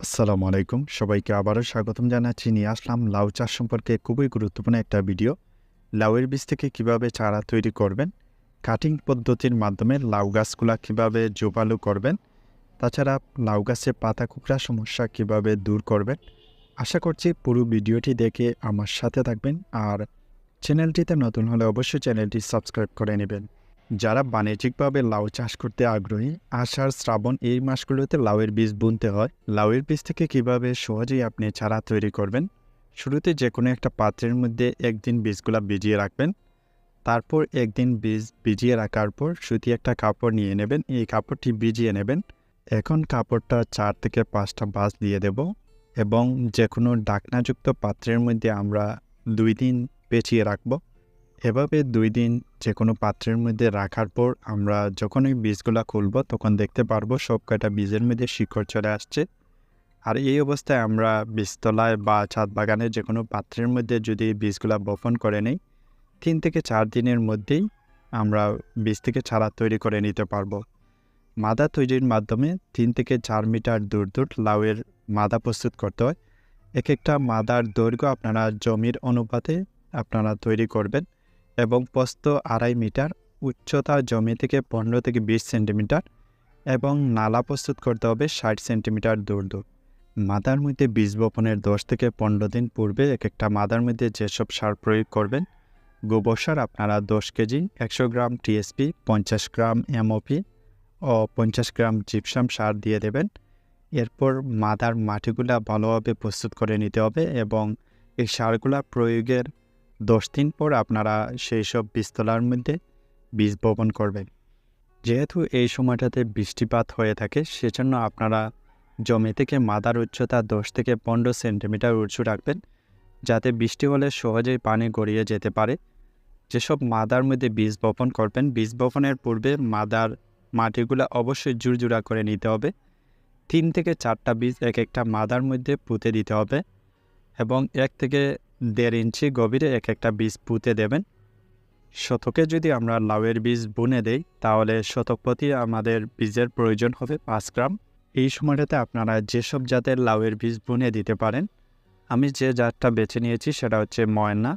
আসসালামু আলাইকুম। সবাইকে আবারও স্বাগতম জানাচ্ছি। নিয়ে আসলাম লাউ চাষ সম্পর্কে খুবই গুরুত্বপূর্ণ একটা ভিডিও। লাউয়ের বীজ থেকে কিভাবে চারা তৈরি করবেন, কাটিং পদ্ধতির মাধ্যমে লাউ গাছগুলা কিভাবে জোপালো করবেন, তাছাড়া লাউ গাছে পাতা কুঁকড়া সমস্যা কিভাবে দূর করবেন। আশা করছি পুরো ভিডিওটি দেখে আমার সাথে থাকবেন। আর চ্যানেলটিতে নতুন হলে অবশ্যই চ্যানেলটি সাবস্ক্রাইব করে নেবেন। যারা বাণিজ্যিকভাবে লাউ চাষ করতে আগ্রহী, আষাঢ় শ্রাবণ এই মাসগুলোতে লাউয়ের বীজ বুনতে হয়। লাউয়ের বীজ থেকে কিভাবে সহজেই আপনি চারা তৈরি করবেন। শুরুতে যে কোনো একটা পাত্রের মধ্যে একদিন বীজগুলা ভিজিয়ে রাখবেন। তারপর একদিন বীজ ভিজিয়ে রাখার পর সুতি একটা কাপড় নিয়ে নেবেন, এই কাপড়টি ভিজিয়ে নেবেন। এখন কাপড়টা 4 থেকে 5টা ভাঁজ দিয়ে দেব এবং যে কোনো ঢাকনাযুক্ত পাত্রের মধ্যে আমরা 2 দিন পেঁচিয়ে রাখব। এভাবে 2 দিন যে কোনো পাত্রের মধ্যে রাখার পর আমরা যখন এই বীজগুলা খুলব তখন দেখতে পারবো সব কয়টা বীজের মধ্যে শিকড় চলে আসছে। আর এই অবস্থায় আমরা বীজতলায় বা ছাদ বাগানের যে কোনো পাত্রের মধ্যে যদি বীজগুলা বপন করে নেই, 3 থেকে 4 দিনের মধ্যেই আমরা বীজ থেকে চারা তৈরি করে নিতে পারবো। মাদা তৈরির মাধ্যমে 3 থেকে 4 মিটার দূর দূর লাউয়ের মাদা প্রস্তুত করতে হয়। এক একটা মাদার দৈর্ঘ্য আপনারা জমির অনুপাতে আপনারা তৈরি করবেন এবং প্রস্থ 2.5 মিটার, উচ্চতা জমি থেকে 15 থেকে 20 সেন্টিমিটার এবং নালা প্রস্তুত করতে হবে 60 সেন্টিমিটার দূর দূর। মাদার মধ্যে বীজ বপনের 10 থেকে 15 দিন পূর্বে এক একটা মাদার মধ্যে যেসব সার প্রয়োগ করবেন, গোবর সার আপনারা 10 কেজি, 100 গ্রাম টিএসপি, 50 গ্রাম এমওপি ও 50 গ্রাম জিপসাম সার দিয়ে দেবেন। এরপর মাদার মাটিগুলা ভালোভাবে প্রস্তুত করে নিতে হবে এবং এই সারগুলা প্রয়োগের 10 দিন পর আপনারা সেই সব বীজতলার মধ্যে বীজ বপন করবেন। যেহেতু এই সময়টাতে বৃষ্টিপাত হয়ে থাকে, সেজন্য আপনারা জমি থেকে মাদার উচ্চতা 10 থেকে 15 সেন্টিমিটার উঁচু রাখবেন, যাতে বৃষ্টি হলে সহজেই পানি গড়িয়ে যেতে পারে। যেসব মাদার মধ্যে বীজ বপন করবেন, বীজ বপনের পূর্বে মাদার মাটিগুলা অবশ্যই জুড়জুড়া করে নিতে হবে। 3 থেকে 4টা বীজ এক একটা মাদার মধ্যে পুঁতে দিতে হবে এবং 1 থেকে 1.5 ইঞ্চি গভীরে এক একটা বীজ পুঁতে দেবেন। শতকে যদি আমরা লাউয়ের বীজ বুনে দেই, তাহলে শতক প্রতি আমাদের বীজের প্রয়োজন হবে 5 গ্রাম। এই সময়টাতে আপনারা যেসব জাতের লাউয়ের বীজ বুনে দিতে পারেন, আমি যে জাতটা বেছে নিয়েছি সেটা হচ্ছে ময়না।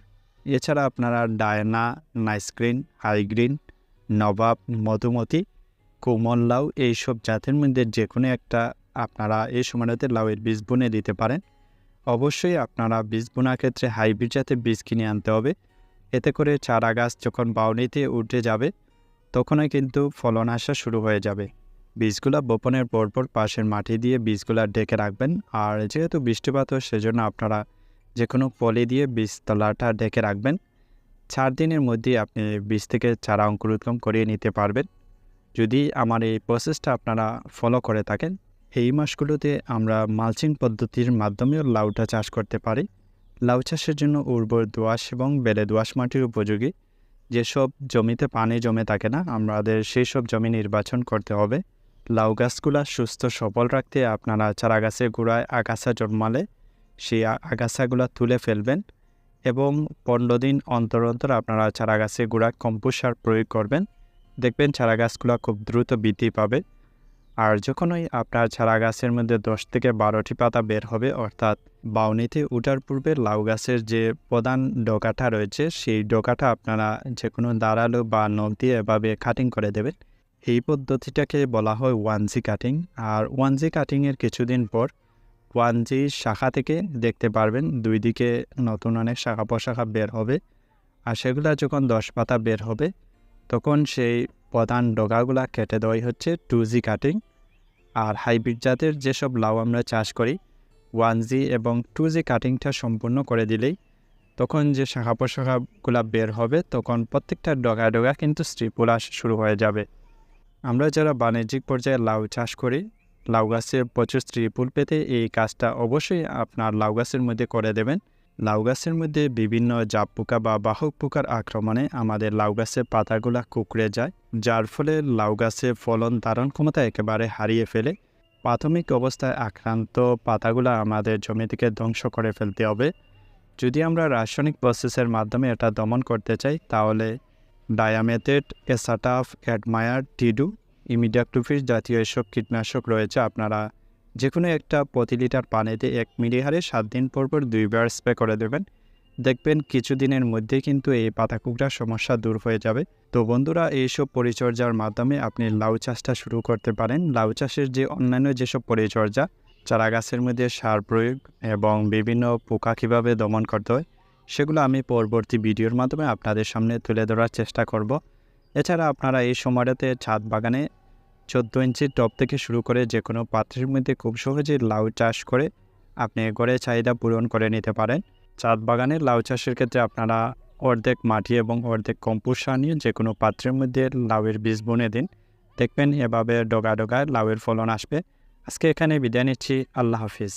এছাড়া আপনারা ডায়না, নাইসগ্রিন, হাইগ্রিন, নবাব, মধুমতি, কোমল লাউ এইসব জাতের মধ্যে যে কোনো একটা আপনারা এই সময়টাতে লাউয়ের বীজ বুনে দিতে পারেন। অবশ্যই আপনারা বীজ বোনার ক্ষেত্রে হাইব্রিড জাতের বীজ কিনে আনতে হবে। এতে করে চারা গাছ যখন বাউনিতে উঠে যাবে তখনই কিন্তু ফলন আসা শুরু হয়ে যাবে। বীজগুলা বপনের পরপর পাশের মাটি দিয়ে বীজগুলা ঢেকে রাখবেন। আর যেহেতু বৃষ্টিপাত হয়, সেজন্য আপনারা যে কোনো পলি দিয়ে বীজতলাটা ঢেকে রাখবেন। 4 দিনের মধ্যেই আপনি বীজ থেকে চারা অঙ্কুরোদ্গম করিয়ে নিতে পারবেন। যদি আমার এই প্রসেসটা আপনারা ফলো করে থাকেন, এই মাসগুলোতে আমরা মালচিং পদ্ধতির মাধ্যমেও লাউটা চাষ করতে পারি। লাউ চাষের জন্য উর্বর দোআঁশ এবং বেলে দোআঁশ মাটির উপযোগী। যেসব জমিতে পানি জমে থাকে না, আমাদের সেই সব জমি নির্বাচন করতে হবে। লাউ গাছগুলা সুস্থ সবল রাখতে আপনারা চারা গাছের গোড়ায় আগাছা জন্মালে সেই আগাছাগুলা তুলে ফেলবেন এবং 15 দিন অন্তর অন্তর আপনারা চারা গাছের গোড়ায় কম্পোস্ট সার প্রয়োগ করবেন। দেখবেন চারা গাছগুলো খুব দ্রুত বৃদ্ধি পাবে। আর যখনই আপনার চারা গাছের মধ্যে 10 থেকে 12টি পাতা বের হবে, অর্থাৎ বাউনিতে ওঠার পূর্বে লাউ গাছের যে প্রধান ডগাটা রয়েছে, সেই ডগাটা আপনারা যে কোনো দাঁড়ালো বা নখ দিয়ে এভাবে কাটিং করে দেবেন। এই পদ্ধতিটাকে বলা হয় 1G কাটিং। আর 1G কাটিংয়ের কিছুদিন পর 1G শাখা থেকে দেখতে পারবেন দুই দিকে নতুন অনেক শাখা প্রশাখা বের হবে। আর সেগুলা যখন 10 পাতা বের হবে, তখন সেই প্রধান ডগাগুলা কেটে দেওয়াই হচ্ছে 2G কাটিং। আর হাইব্রিড জাতের যেসব লাউ আমরা চাষ করি, 1G এবং 2G কাটিংটা সম্পূর্ণ করে দিলেই তখন যে শাখা প্রশাখাগুলা বের হবে, তখন প্রত্যেকটা ডগায় ডগা কিন্তু স্ত্রীফুল আসা শুরু হয়ে যাবে। আমরা যারা বাণিজ্যিক পর্যায়ে লাউ চাষ করি, লাউ গাছে প্রচুর স্ত্রীফুল পেতে এই কাজটা অবশ্যই আপনার লাউ গাছের মধ্যে করে দেবেন। লাউ গাছের মধ্যে বিভিন্ন জাপ পোকা বা বাহক পোকার আক্রমণে আমাদের লাউ গাছের পাতাগুলা কুঁকড়ে যায়, যার ফলে লাউ গাছের ফলন ধারণ ক্ষমতা একেবারে হারিয়ে ফেলে। প্রাথমিক অবস্থায় আক্রান্ত পাতাগুলা আমাদের জমি থেকে ধ্বংস করে ফেলতে হবে। যদি আমরা রাসায়নিক প্রসেসের মাধ্যমে এটা দমন করতে চাই, তাহলে ডায়ামেথেট, এসাটাফ, অ্যাডমায়ার, টিডু, ইমিডাক্লোপিড জাতীয় এসব কীটনাশক রয়েছে, আপনারা যে কোনো একটা প্রতি লিটার পানিতে 1 মিলি হারে 7 দিন পর 2 বার স্প্রে করে দেবেন। দেখবেন কিছুদিনের মধ্যেই কিন্তু এই পাতা কুঁকড়ার সমস্যা দূর হয়ে যাবে। তো বন্ধুরা, এইসব পরিচর্যার মাধ্যমে আপনি লাউ চাষটা শুরু করতে পারেন। লাউ চাষের যে অন্যান্য যেসব পরিচর্যা, চারা গাছের মধ্যে সার প্রয়োগ এবং বিভিন্ন পোকা কীভাবে দমন করতে হয়, সেগুলো আমি পরবর্তী ভিডিওর মাধ্যমে আপনাদের সামনে তুলে ধরার চেষ্টা করব। এছাড়া আপনারা এই সময়টাতে ছাদ বাগানে 14 ইঞ্চির টব থেকে শুরু করে যে কোনো পাত্রের মধ্যে খুব সহজেই লাউ চাষ করে আপনি ঘরের চাহিদা পূরণ করে নিতে পারেন। ছাদ বাগানে লাউ চাষের ক্ষেত্রে আপনারা অর্ধেক মাটি এবং অর্ধেক কম্পোস্ট সার নিয়ে যে কোনো পাত্রের মধ্যে লাউয়ের বীজ বুনে দিন। দেখবেন এভাবে ডগা ডগায় লাউয়ের ফলন আসবে। আজকে এখানে বিদায় নিচ্ছি। আল্লাহ হাফিজ।